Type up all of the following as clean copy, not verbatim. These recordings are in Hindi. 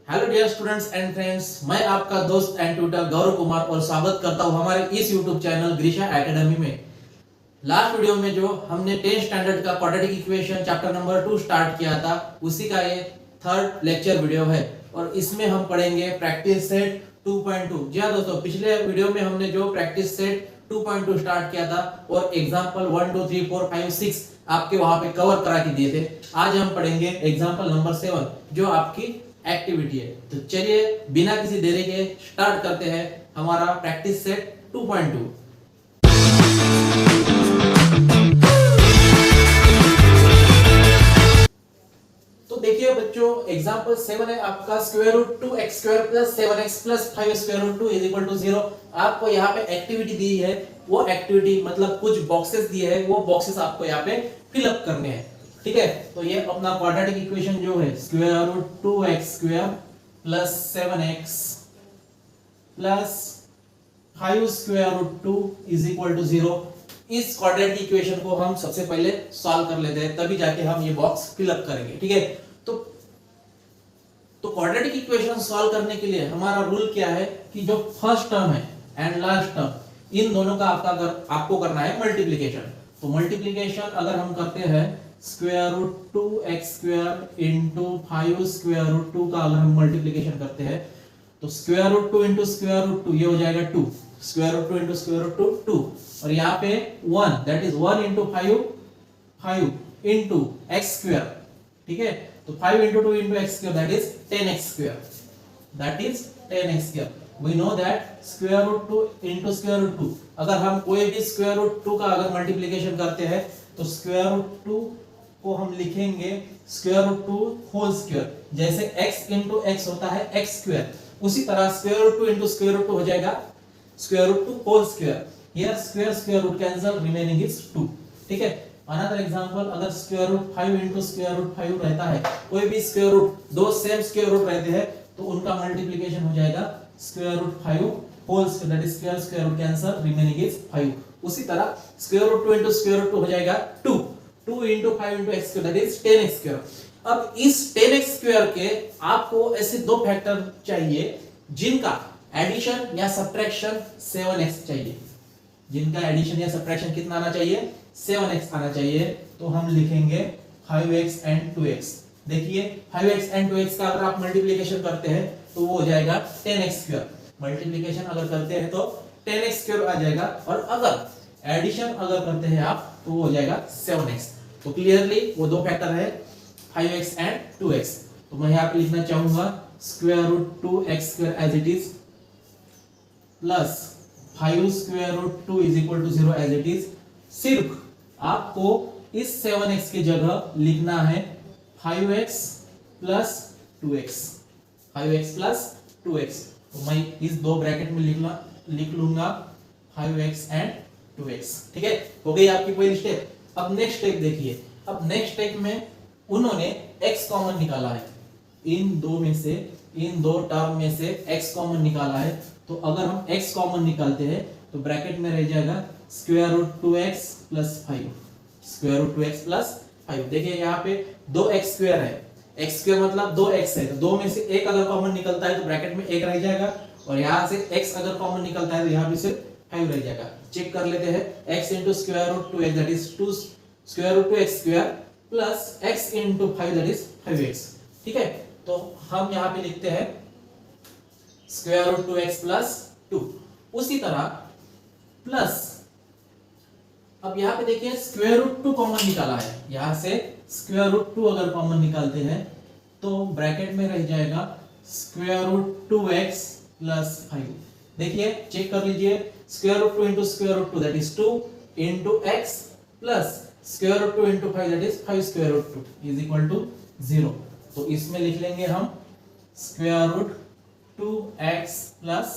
Hello dear students and friends, मैं आपका दोस्त एंड ट्यूटर गौरव कुमार और स्वागत करता हूं हमारे इस यूट्यूब चैनल ग्रीशा एकेडमी में। लास्ट वीडियो में जो हमने 10th स्टैंडर्ड का quadratic equation chapter number 2 start किया था, उसी का ये थर्ड लेक्चर वीडियो है और इसमें हम पढ़ेंगे प्रैक्टिस सेट 2.2। जी हाँ दोस्तों, पिछले वीडियो में हमने जो प्रैक्टिस सेट 2.2 स्टार्ट किया था और एग्जांपल 1 2 3 4 5 6 आपके वहां पे कवर करा के दिए थे। आज हम पढ़ेंगे एग्जांपल नंबर 7 जो आपकी एक्टिविटी है। तो चलिए बिना किसी देरी के स्टार्ट करते हैं हमारा प्रैक्टिस सेट 2.2। तो देखिए बच्चों, एग्जांपल 7 है आपका square root 2x square plus 7x plus 5 square root 2 is equal to 0। आपको यहाँ पे एक्टिविटी दी है, वो एक्टिविटी मतलब कुछ बॉक्सेस दिए हैं, वो बॉक्सेस आपको यहाँ पे फिलअप करने हैं। ठीक है, तो ये अपना क्वाड्रेटिक इक्वेशन जो है square root 2x square plus 7x plus 5 square root 2 is equal to 0। इस क्वाड्रेटिक इक्वेशन को हम सबसे पहले सॉल्व कर लेते हैं, तभी जाके हम ये बॉक्स फिलअप करेंगे। ठीक है, तो क्वाड्रेटिक इक्वेशन सॉल्व करने के लिए हमारा रूल क्या है कि जो फर्स्ट टर्म है एंड लास्ट टर्म, इन दोनों का आपको करना है मल्टीप्लिकेशन। तो मल्टीप्लिकेशन अगर हम करते हैं square root 2x square into 5 square root 2 का अगर हम मल्टीप्लिकेशन करते हैं तो square root 2 into square root 2 ये हो जाएगा 2, square root 2 into square root 2 2, और यहाँ पे 1 that is 1 into 5 into x square. ठीक है, तो 5 into 2 into x square that is 10x square, that is 10x square. We know that square root 2 into square root 2, अगर हम कोई भी स्क्वायर रूट 2 का अगर मल्टीप्लिकेशन करते हैं तो स्क्वायर रूट 2 को हम लिखेंगे स्क्वायर रूट 2 होल स्क्वायर। जैसे x इंटू x होता है x स्क्वायर, उसी तरह square root 2 into square root 2 हो जाएगा square root 2 whole square. Here square root cancel, remaining is 2। ठीक है, अनदर एग्जांपल, अगर square root 5 into square root 5 रहता है, कोई भी स्क्वायर रूट, दो सेम स्क्वायर रूट रहते हैं तो उनका मल्टीप्लिकेशन हो जाएगा square root 5 whole square, that is square root cancel, remaining is 5। उसी तरह square root 2 into square root 2 हो जाएगा 2 into 5 into x square that is 10x square. अब इस 10x स्क्वायर के आपको ऐसे दो फैक्टर चाहिए जिनका एडिशन या सब्ट्रैक्शन 7x चाहिए, जिनका एडिशन या सब्ट्रैक्शन कितना आना चाहिए, 7x आना चाहिए। तो हम लिखेंगे 5x एंड 2x। देखिए 5x एंड 2x का अगर आप मल्टीप्लिकेशन करते हैं तो वो हो जाएगा 10x स्क्वायर। मल्टीप्लिकेशन अगर करते हैं तो 10x स्क्वायर आ जाएगा, और अगर एडिशन अगर करते हैं आप तो वो हो जाएगा 7x। तो क्लियरली वो दो फैक्टर है 5x एंड 2x। तो मैं यहाँ पे लिखना चाहूंगा square root 2x square as it is plus 5 square root 2 is equal to 0 as it is. सिर्फ आपको इस 7x की जगह लिखना है 5x plus 2x, 5x plus 2x। तो मैं इस दो ब्रैकेट में लिख लूंगा 5x एंड 2x। ठीक है, हो गई आपकी पहली स्टेप। अब नेक्स्ट स्टेप देखिए, अब नेक्स्ट स्टेप में उन्होंने x कॉमन निकाला है, इन दो टर्म में से x कॉमन निकाला है। तो अगर हम x कॉमन निकालते हैं तो ब्रैकेट में रह जाएगा square root 2x plus 5, square root 2x plus 5। देखिए यहाँ पे 2x स्क्वायर है, x स्क्वायर मतलब 2x है, तो दो में से एक अगर कॉमन निकलता है तो ब्रैकेट में एक रह जाएगा, और यहाँ से x अगर कॉमन निकलता है तो यहाँ भी सिर्फ 5 रह जाएगा। चेक कर लेते हैं x into square root 2x that is 2 square root 2x square plus x into 5 that is 5x। ठीक है, तो हम यहाँ पे लिखते हैं स्क्वायर रूट 2x प्लस 2। उसी तरह प्लस, अब यहाँ पे देखिए स्क्वायर रूट 2 कॉमन निकाला है, यहाँ से स्क्वायर रूट 2 अगर कॉमन निकालते हैं तो ब्रैकेट में रह जाएगा स्क्वायर रूट 2x प्लस 5। देखिए चेक कर लीजिए, square root 2 into square root 2 that is 2 into x plus square root 2 into 5 that is 5 square root 2 is equal to 0। तो इसमें लिख लेंगे हम स्क्वायर रूट 2x प्लस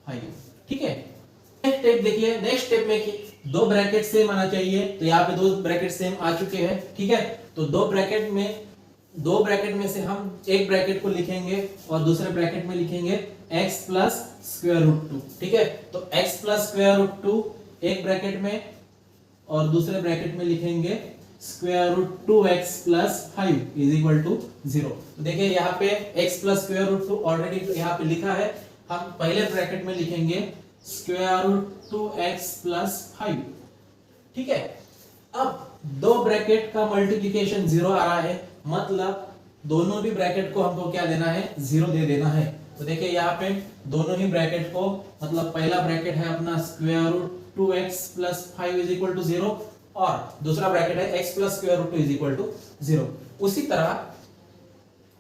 5। ठीक है, नेक्स्ट स्टेप देखिए, नेक्स्ट स्टेप में कि दो ब्रैकेट सेम आना चाहिए, तो यहाँ पे दो ब्रैकेट सेम आ चुके हैं। ठीक है, तो दो ब्रैकेट में से हम एक ब्रैकेट को लिखेंगे और दूसरे ब्रैकेट में लिखेंगे x प्लस स्क्वायर रूट 2। ठीक है, तो x प्लस स्क्वायर रूट 2 एक ब्रैकेट में और दूसरे ब्रैकेट में लिखेंगे square root 2x plus 5 is equal to 0। तो देखिए यहाँ पे x plus square root 2 already यहाँ पे लिखा है, हम पहले ब्रैकेट में लिखेंगे स्क्वायर रूट 2x प्लस 5। ठीक है, अब दो ब्रैकेट का मल्टीप्लिकेशन 0 आ रहा है, मतलब दोनों भी ब्रैकेट को हमको क्या देना है, 0 दे देना है। तो देखिए यहाँ पे दोनों ही ब्रैकेट को, मतलब पहला ब्रैकेट है अपना square root 2x plus 5 is equal to 0 और दूसरा ब्रैकेट है x plus square root 2 is equal to 0। उसी तरह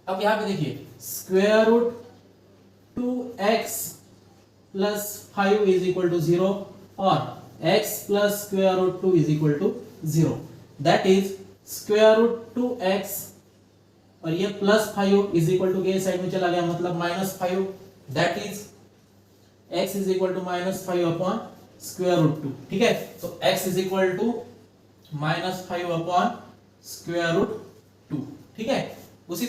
अब यहाँ पे देखिए square root 2x plus 5 is equal to 0 और x plus square root 2 is equal to 0। That is square root 2x और ये प्लस 5 इज इक्वल टू के साइड में चला गया, मतलब minus 5। That is x is equal to minus 5 upon square root 2। ठीक है, तो x is equal to minus 5 upon square root 2। ठीक है, उसी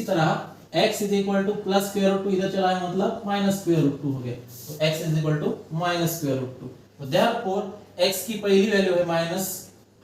तरह x is equal to plus square root 2 इधर चला है, मतलब माइनस स्क्वायर रूट 2 हो गया, तो x is equal to minus square root 2। तो देयरफॉर x की पहली वैल्यू है minus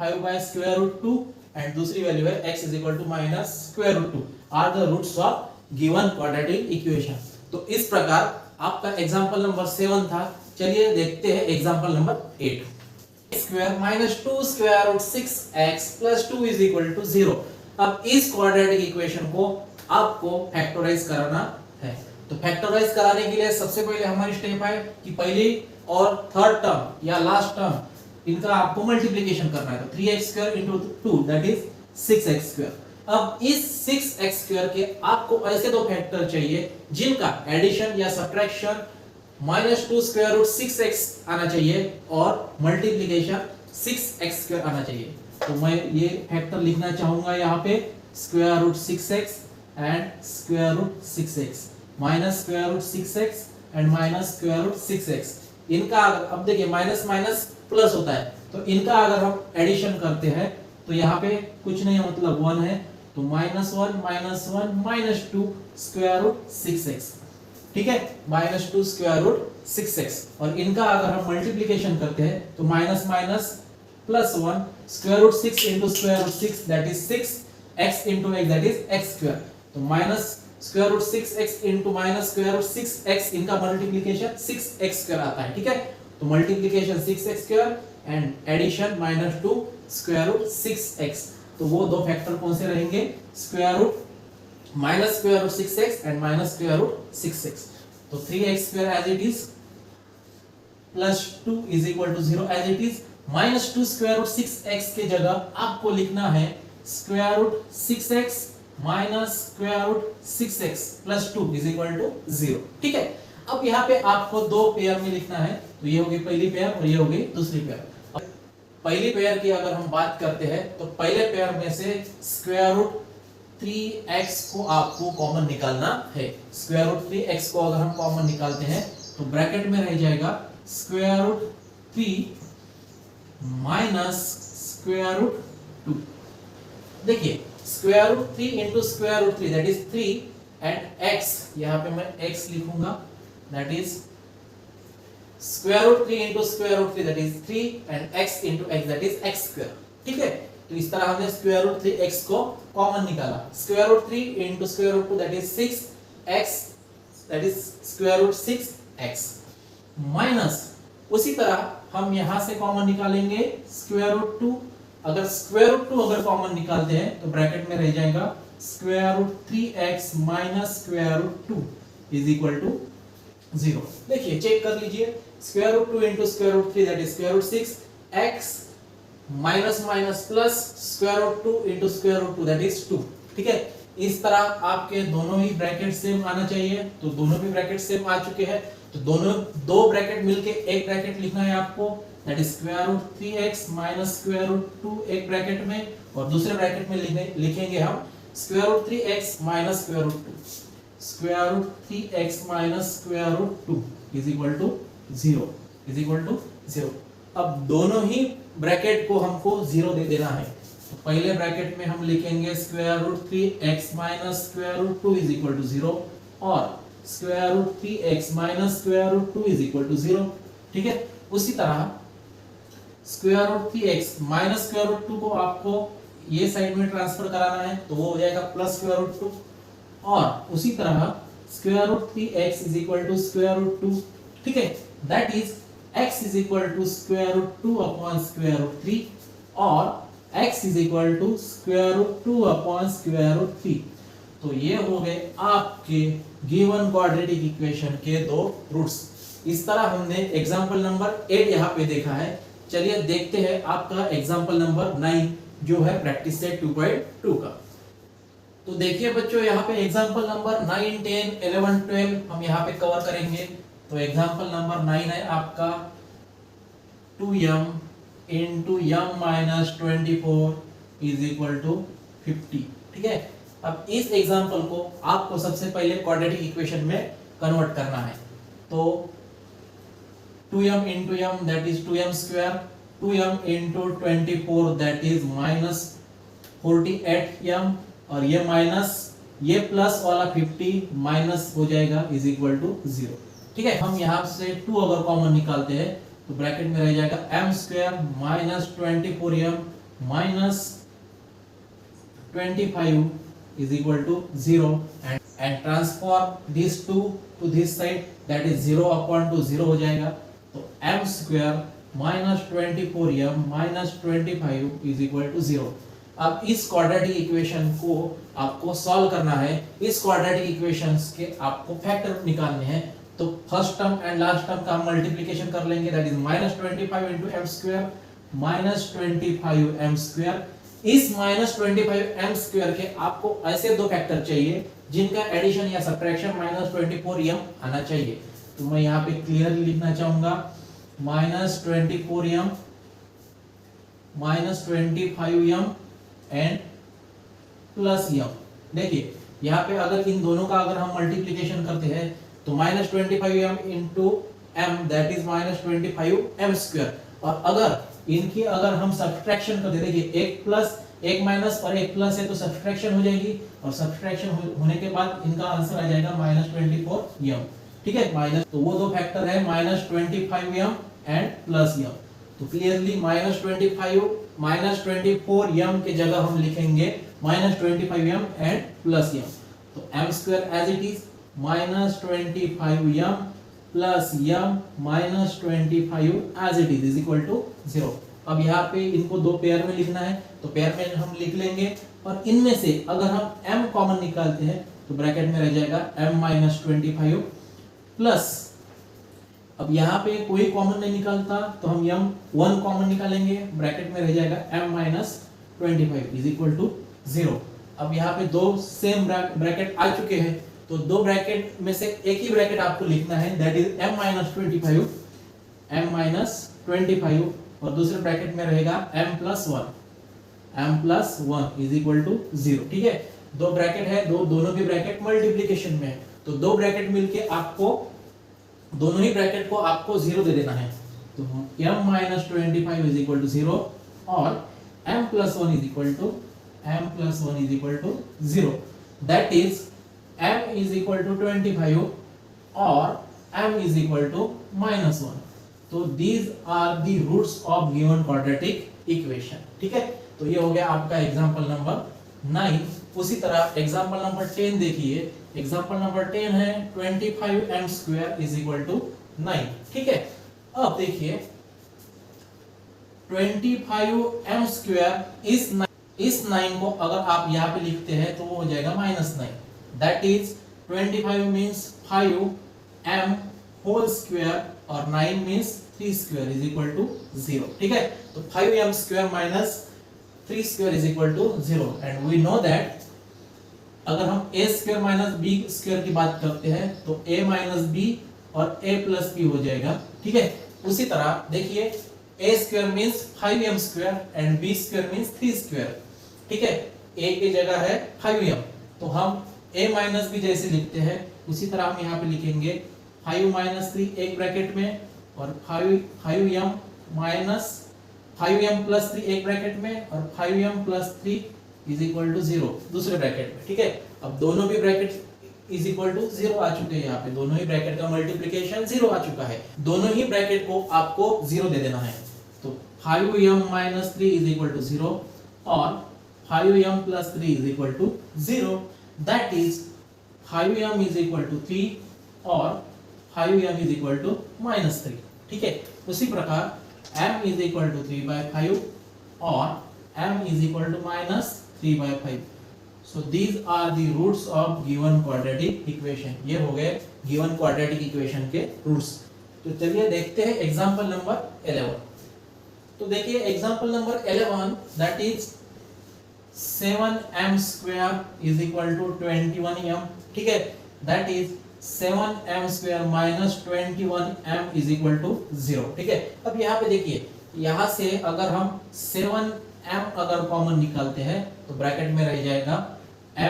5 by square root 2 and दूसरी वैल्यू है x is equal to minus square root 2 are the roots of given quadratic equation. तो इस प्रकार आपका एग्जांपल नंबर 7 था। चलिए देखते हैं example number 8। Square minus 2 square root 6x plus 2 is equal to 0। अब इस क्वाड्रेटिक इक्वेशन को आपको फैक्टराइज कराना है। तो फैक्टराइज कराने के लिए सबसे पहले हमारी स्टेप है कि पहली और थर्ड टर्म या लास्ट टर्म इनका आपको मल्टीप्लिकेशन करना है। तो 3x² into 2 that is 6x²। अब इस 6x² के आपको ऐसे दो फैक्टर चाहिए जिनका एडिशन या सब्ट्रैक्शन -2 स्क्वायर रूट 6x आना चाहिए और मल्टीप्लिकेशन 6x² आना चाहिए। तो मैं ये फैक्टर लिखना चाहूंगा यहाँ पे square root 6x and square root 6x minus square root 6x and minus square root 6x। इनका अब देखिए माइनस माइनस प्लस होता है, तो इनका अगर हम एडिशन करते हैं तो यहाँ पे कुछ नहीं है, मतलब 1 है, तो -1 -2 स्क्वायर रूट 6x। ठीक है, -2 स्क्वायर रूट 6x। और इनका अगर हम मल्टीप्लिकेशन करते हैं तो minus minus plus 1 square root 6 into square root 6 that is 6x into x that is x²। तो minus square root 6x into minus square root 6x, इनका मल्टीप्लिकेशन 6x² आता है। ठीक है, तो multiplication 6x² and addition -2 square root 6x। तो वो दो फैक्टर कौन से रहेंगे, square root minus square root 6x and minus square root 6x। तो 3x² as it is plus 2 is equal to 0 as it is. -2 square root 6x के जगह आपको लिखना है square root 6x minus square root 6x plus 2 is equal to 0। ठीक है, अब यहाँ पे आपको दो पेयर में लिखना है, तो ये होगी पहली पेयर और ये होगी दूसरी पेयर। पहली पेयर की अगर हम बात करते हैं तो पहले पेयर में से स्क्वायर रूट 3x को आपको कॉमन निकालना है। स्क्वायर रूट 3x को अगर हम कॉमन निकालते हैं तो ब्रैकेट में रह जाएगा square root 3 minus square root 2। देखिए square root 3 into square root 3 that is 3 and x, यहाँ पे मैं x लिखूंगा, that is square root 3 into square root 3 that is 3 and x into x that is x²। ठीक है, तो इस तरह हमने स्क्वायर रूट 3x को कॉमन निकाला। Square root 3 into square root 2 that is 6x that is square root 6x minus, उसी तरह हम यहां से कॉमन निकालेंगे स्क्वायर रूट 2। अगर स्क्वायर रूट 2 अगर कॉमन निकालते हैं तो ब्रैकेट में रह जाएगा square root 3x minus square root 2 is equal to 0। देखिए चेक कर लीजिए, square root 2 into square root 3 that is square root 6x minus minus plus square root 2 into square root 2 that is 2। ठीक है, इस तरह आपके दोनों ही ब्रैकेट सेम आना चाहिए। तो दोनों भी ब्रैकेट सेम आ चुके हैं, तो दोनों दो ब्रैकेट मिलके एक ब्रैकेट लिखना है आपको, that is square root 3x minus square root 2 एक ब्रैकेट में, और दूसरे ब्रैकेट में लिखेंगे हम square root 3x minus square root 2। Square root 3x minus square root 2 is equal to 0 is equal to 0। अब दोनों ही ब्रैकेट को हमको 0 दे देना है। तो पहले ब्रैकेट में हम लिखेंगे square root 3x minus square root 2 is equal to 0 और square root 3x minus square root 2 is equal to 0। ठीक है, उसी तरह square root 3x minus square root 2 को आपको ये साइड में ट्रांसफर कराना है तो वो हो जाएगा प्लस स्क्वायर रूट 2, और उसी तरह square root 3x is equal to square root 2, ठीक है, that is x is equal to square root 2 upon square root 3 और x is equal to square root 2 upon square root 3। तो ये हो गए आपके गिवन क्वाड्रेटिक इक्वेशन के दो रूट्स। इस तरह हमने एग्जांपल नंबर 8 यहाँ पे देखा है। चलिए देखते हैं आपका एग्जांपल नंबर 9 जो है प्रैक्टिस सेट 2.2 का। तो देखिए बच्चों, यहाँ पे एग्जांपल नंबर 9, 10, 11, 12 हम यहाँ पे कवर करेंगे। तो एग्जांपल नंबर 9 है आपका 2m into m minus 24 is equal to 50, ठीक है। अब इस एग्जांपल को आपको सबसे पहले क्वाड्रेटिक इक्वेशन में कन्वर्ट करना है। तो 2m into m that is 2m square, 2m into 24 that is minus 48m, और ये माइनस ये प्लस वाला 50 माइनस हो जाएगा इज इक्वल टू 0, ठीक है। हम यहाँ से 2 अगर कॉमन निकालते हैं तो ब्रैकेट में रह जाएगा m square minus 24m minus 25 is equal to 0 and transform these two to this side, that is 0 upon 2 0 हो जाएगा। तो m square minus 24m minus 25 is equal to 0। अब इस क्वाड्रेटिक इक्वेशन को आपको सॉल्व करना है। इस क्वाड्रेटिक इक्वेशंस के आपको फैक्टर निकालने हैं। तो first term and last term का हम मल्टीप्लिकेशन कर लेंगे, that is minus 25 into m square minus 25 m square. इस माइनस 25 एम स्क्वायर के आपको ऐसे दो फैक्टर चाहिए जिनका एडिशन या सब्ट्रैक्शन माइनस 24 एम आना चाहिए। तो मैं यहाँ पे क्लियरली लिखना चाहूंगा minus 24 m minus 25 m and plus m. देखिए यहाँ पे अगर इन दोनों का अगर हम मल्टीप्लिकेशन करते हैं तो minus 25m into m that is minus 25m square, और अगर इनकी अगर हम सब्ट्रैक्शन करते, देखिए एक प्लस एक माइनस और एक प्लस है तो सब्ट्रैक्शन हो जाएगी, और सब्ट्रैक्शन होने के बाद इनका आंसर आ जाएगा माइनस 24m, ठीक है। माइनस तो वो दो फैक्टर है minus 25m and plus m। तो क्लियरली माइनस 25 माइनस 24m के जगह हम लिखेंगे minus 25m and plus m। तो m square as it is minus 25m plus m minus 25 as it is equal to 0। अब यहाँ पे इनको दो पेयर में लिखना है तो पेयर में हम लिख लेंगे, और इनमें से अगर हम m कॉमन निकालते हैं तो ब्रैकेट में रह जाएगा m माइनस 25 प्लस, अब यहाँ पे कोई कॉमन नहीं निकालता तो हम m 1 कॉमन निकालेंगे, ब्रैकेट में रह जाएगा m minus 25 is equal to 0। अब यहाँ पे दो सेम ब्रैकेट आ चुके हैं तो दो ब्रैकेट में से एक ही ब्रैकेट आपको लिखना है, दैट इज m माइनस 25 और दूसरे ब्रैकेट में रहेगा m plus 1 is equal to 0, ठीक है। दो ब्रैकेट है, दोनों भी ब्रैकेट मल्टीप्लिकेशन में है तो दो ब्रैकेट मिलके आपको दोनों ही ब्रैकेट को आपको 0 दे देना है। तो m minus 25 is equal to 0 और m plus 1 is equal to 0, that is m is equal to 25 और m is equal to minus 1। तो these are the roots of given quadratic equation, ठीक है। तो ये हो गया आपका एग्जांपल नंबर 9। उसी तरह एग्जांपल नंबर 10 देखिए। एग्जांपल नंबर 10 है 25m square is equal to 9, ठीक है। अब देखिए 25m स्क्वायर इस 9 को अगर आप यहाँ पे लिखते हैं तो वो हो जाएगा -9, that is 25 means 5m whole square और 9 means 3 square is equal to 0, ठीक है। तो 5m square minus 3 square is equal to 0 and we know that अगर हम a square minus b square की बात करते हैं तो a minus b और a plus b हो जाएगा, ठीक है। उसी तरह देखिए a square means 5m square and b square means 3 square, ठीक है। a की जगह है 5m तो हम a माइनस b जैसे लिखते हैं उसी तरह हम यहाँ पे लिखेंगे 5 माइनस 3 एक ब्रैकेट में और 5m माइनस 5m प्लस 3 एक ब्रैकेट में और 5m plus 3 is equal to 0 दूसरे ब्रैकेट में, ठीक है। अब दोनों भी ब्रैकेट इज इक्वल टू 0 आ चुके हैं, यहाँ पे दोनों ही ब्रैकेट का मल्टीप्लिकेशन 0 आ चुका है। दोनों ही ब्रैकेट को आपको 0 दे देना है। तो 5m minus 3 is equal to 0 or 5m plus 3 is equal to 0, that is 5m is equal to 3 और 5m is equal to minus 3. ठीक है, उसी प्रकार m is equal to 3 by 5 और m is equal to minus 3 by 5. So these are the roots of given quadratic equation. ये हो गए given quadratic equation के roots. तो चलिए देखते हैं एग्जांपल नंबर 11. तो देखिए example number 11 that is 7m square is equal to 21m. ठीक है, that is 7m square minus 21m is equal to 0. ठीक है, अब यहाँ पे देखिए, यहाँ से अगर हम 7m अगर कॉमन निकालते हैं तो ब्रैकेट में रह जाएगा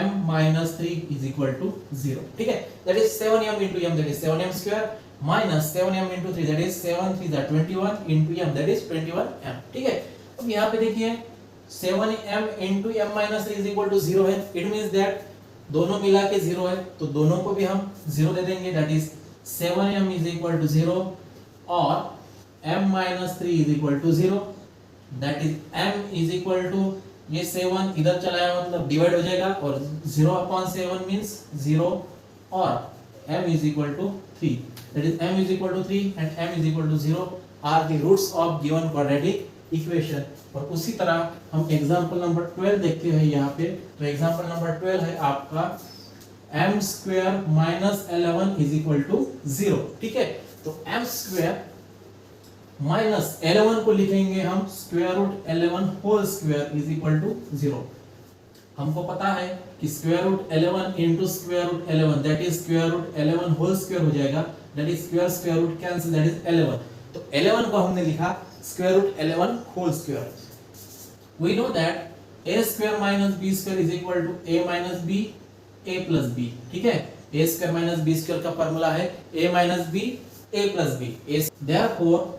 m minus 3 is equal to 0. ठीक है, that is 7m into m, that is 7m square minus 7m into 3, that is 7 3 is 21 into m, that is 21m. ठीक है, अब यहाँ पे देखिए 7m into m minus 3 is equal to 0 है. It means that दोनों मिला के 0 है, तो दोनों को भी हम 0 दे देंगे. that is 7m is equal to 0 और m minus 3 is equal to 0, that is m is equal to, ये 7 इधर चला जाएगा मतलब डिवाइड हो जाएगा और 0/7 means 0 और m is equal to 3, that is m is equal to 3 and m is equal to 0 are the roots of given quadratic equation. और उसी तरह हम एग्जांपल नंबर 12 देखते हैं यहाँ पे. तो एग्जांपल नंबर 12 है आपका m square minus 11 is equal to 0. ठीक है, तो m square minus 11 को लिखेंगे हम square root 11 whole square is equal to 0. हमको पता है कि square root 11 into square root 11 that is square root 11 whole square हो जाएगा, that is square root cancel, that is 11. तो 11 को हमने लिखा square root 11 whole square. We know that a square minus b square is equal to a minus b a plus b. ठीक है, a square minus b square का फार्मूला है a minus b a plus b. Therefore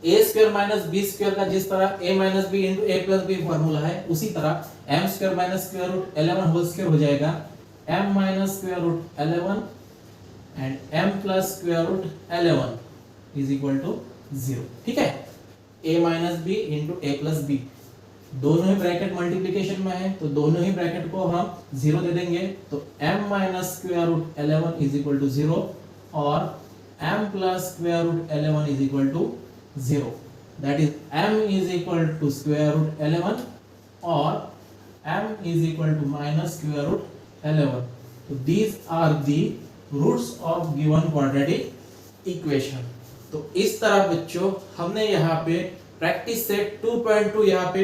a square minus b square का जिस तरह a minus b into a plus b formula है, उसी तरह m square minus square root 11 whole square हो जाएगा m minus square root 11 and m plus square root 11 is equal to 0. ठीक है, a minus b into a plus b, दोनों ही ब्रैकेट मल्टीप्लिकेशन में है तो दोनों ही ब्रैकेट को हम 0 दे देंगे. तो m minus square root 11 is equal to 0 और m plus square root 11 is equal to 0, that is m is equal to square root 11 और m is equal to minus square root 11. So these are the roots of given quadratic equation. तो इस तरह बच्चों हमने यहाँ पे प्रैक्टिस सेट 2.2 यहाँ पे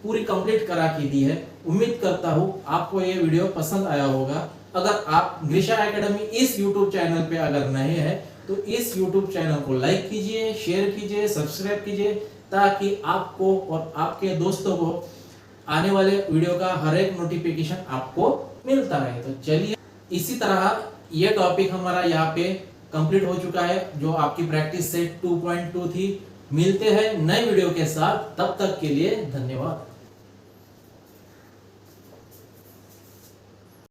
पूरी कंप्लीट करा के दी है. उम्मीद करता हूँ आपको ये वीडियो पसंद आया होगा. अगर आप ग्रीशा एकेडमी इस YouTube चैनल पे अगर नए हैं तो इस YouTube चैनल को लाइक कीजिए, शेयर कीजिए, सब्सक्राइब कीजिए ताकि आपको और आपके दोस्तों को आने वाले वीडियो का हर एक नोटिफिकेशन आपको मिलता रहे. तो चलिए, इसी तरह ये टॉपिक हमारा यहाँ पे कंप्लीट हो चुका है जो आपकी प्रैक्टिस सेट 2.2 थी. मिलते हैं नए वीडियो के साथ, तब तक के लिए धन्यवाद.